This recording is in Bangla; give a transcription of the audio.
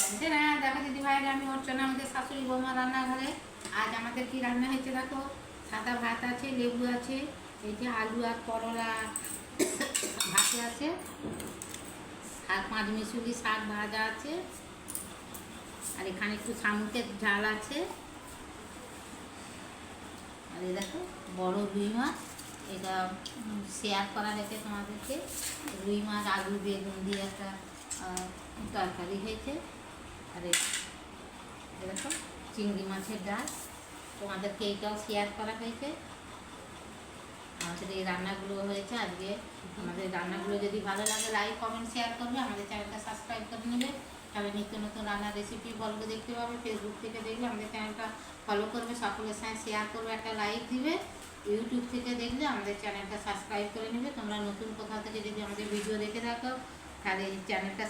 দেখো দিদি ভাইরা, আমি অর্চনা, আমাদের শাশুড়ি বৌমা রান্নাঘরে। আজ আমাদের কি রান্না হয়েছে দেখো। সাদা ভাত আছে, লেবু আছে, এই যে আলু আর করলা ভাতে আছে, আর 5 মিশুলি শাক ভাজা আছে, আর এখানে একটু শামুকের ঝাল আছে, আর এই দেখো বড় রুই মাছ। এটা শেয়ার করা হয়েছে তোমাদেরকে। রুই মাছ আলু বেগুন দিয়ে একটা তরকারি হয়েছে। আর দেখো চিংড়ি মাছের ডাল, তোমাদেরকে এইটাও শেয়ার করা হয়েছে। আমাদের এই রান্নাগুলো হয়েছে আজকে। আমাদের রান্নাগুলো যদি ভালো লাগে লাইক কমেন্ট শেয়ার করবে, আমাদের চ্যানেলটা সাবস্ক্রাইব করে নেবে, তাহলে নিত্য নতুন রান্নার রেসিপি বলবো দেখতে পাবে। ফেসবুক থেকে দেখলে আমাদের চ্যানেলটা ফলো করবে, সকলের সাথে শেয়ার করবে, একটা লাইক দিবে। ইউটিউব থেকে দেখলে আমাদের চ্যানেলটা সাবস্ক্রাইব করে নেবে। তোমরা নতুন কোথাও থেকে যদি আমাদের ভিডিও দেখে থাকো, তাহলে চ্যানেলটা